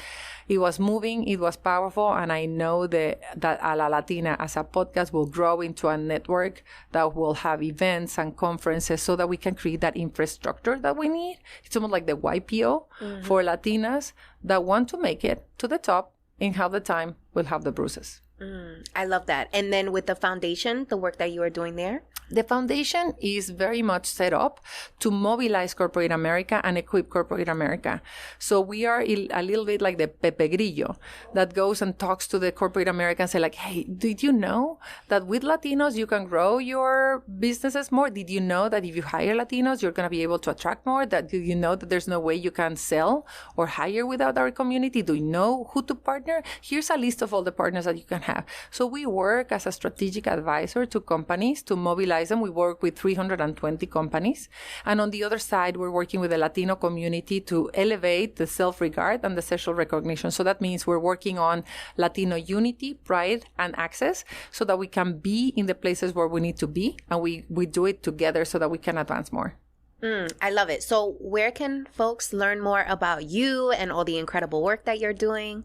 It was moving, it was powerful, and I know that A La Latina as a podcast will grow into a network that will have events and conferences so that we can create that infrastructure that we need. It's almost like the YPO for Latinas that want to make it to the top in half the time will have the bruises. I love that. And then with the foundation, the work that you are doing there? The foundation is very much set up to mobilize corporate America and equip corporate America. So we are a little bit like the Pepe Grillo that goes and talks to the corporate America and say, like, hey, did you know that with Latinos you can grow your businesses more? Did you know that if you hire Latinos, you're going to be able to attract more? Did you know that there's no way you can sell or hire without our community? Do you know who to partner? Here's a list of all the partners that you can have. So we work as a strategic advisor to companies to mobilize them. We work with 320 companies. And on the other side, we're working with the Latino community to elevate the self-regard and the social recognition. So that means we're working on Latino unity, pride, and access so that we can be in the places where we need to be. And we do it together so that we can advance more. I love it. So where can folks learn more about you and all the incredible work that you're doing?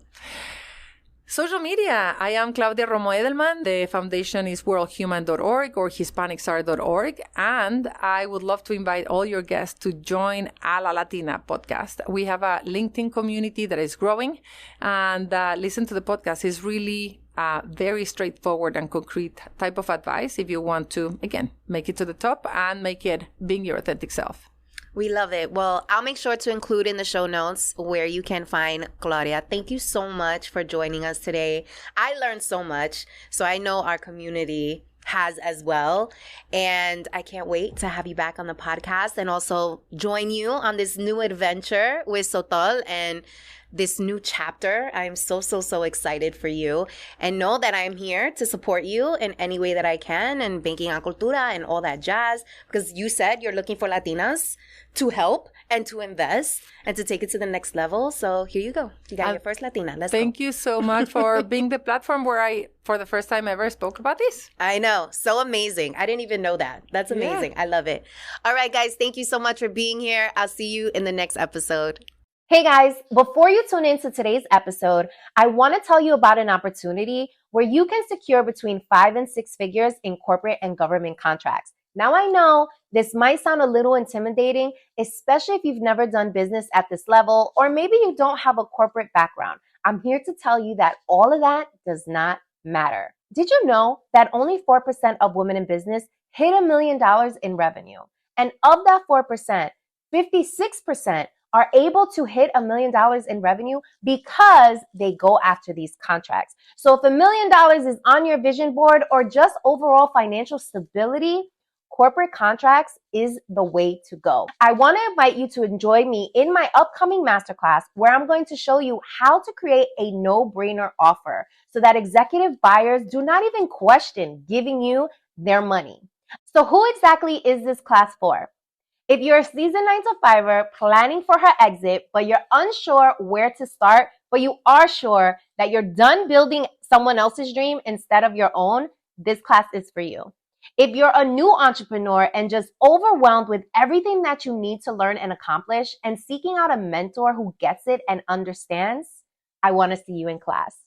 Social media. I am Claudia Romo Edelman. The foundation is worldhuman.org or hispanicstar.org. And I would love to invite all your guests to join A La Latina podcast. We have a LinkedIn community that is growing, and listen to the podcast. It's really very straightforward and concrete type of advice if you want to, again, make it to the top and make it being your authentic self. We love it. Well, I'll make sure to include in the show notes where you can find Claudia. Thank you so much for joining us today. I learned so much, so I know our community has as well. And I can't wait to have you back on the podcast and also join you on this new adventure with Stotol and this new chapter. I'm so excited for you, and know that I'm here to support you in any way that I can, and banking on Cultura and all that jazz, because you said you're looking for Latinas to help and to invest and to take it to the next level. So here you go. You got your first Latina. Let's Thank you so much for being the platform where I, for the first time ever, spoke about this. I know. So amazing. I didn't even know that. That's amazing. Yeah. I love it. All right, guys. Thank you so much for being here. I'll see you in the next episode. Hey guys, before you tune into today's episode, I want to tell you about an opportunity where you can secure between 5 and 6 figures in corporate and government contracts. Now I know this might sound a little intimidating, especially if you've never done business at this level, or maybe you don't have a corporate background. I'm here to tell you that all of that does not matter. Did you know that only 4% of women in business hit $1 million in revenue? And of that 4%, 56% are able to hit $1 million in revenue because they go after these contracts. So if $1 million is on your vision board, or just overall financial stability, corporate contracts is the way to go. I want to invite you to join me in my upcoming masterclass, where I'm going to show you how to create a no-brainer offer so that executive buyers do not even question giving you their money. So who exactly is this class for? If you're a seasoned 9-to-5er planning for her exit, but you're unsure where to start, but you are sure that you're done building someone else's dream instead of your own, this class is for you. If you're a new entrepreneur and just overwhelmed with everything that you need to learn and accomplish, and seeking out a mentor who gets it and understands, I want to see you in class.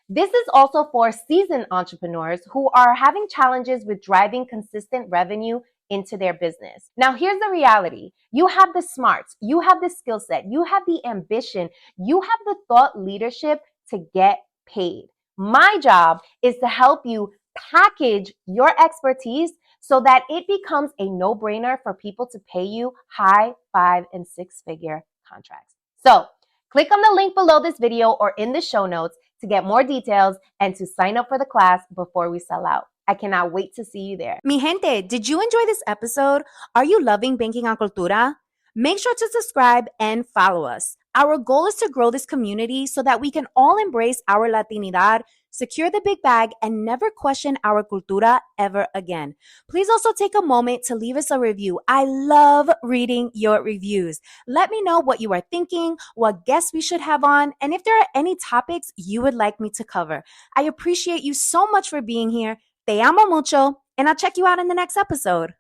This is also for seasoned entrepreneurs who are having challenges with driving consistent revenue into their business. Now, here's the reality. You have the smarts, you have the skill set, you have the ambition, you have the thought leadership to get paid. My job is to help you package your expertise so that it becomes a no-brainer for people to pay you high 5 and 6 figure contracts. So click on the link below this video or in the show notes to get more details and to sign up for the class before we sell out. I cannot wait to see you there. Mi gente, did you enjoy this episode? Are you loving Banking on Cultura? Make sure to subscribe and follow us. Our goal is to grow this community so that we can all embrace our Latinidad, secure the big bag, and never question our cultura ever again. Please also take a moment to leave us a review. I love reading your reviews. Let me know what you are thinking, what guests we should have on, and if there are any topics you would like me to cover. I appreciate you so much for being here. Te amo mucho, and I'll check you out in the next episode.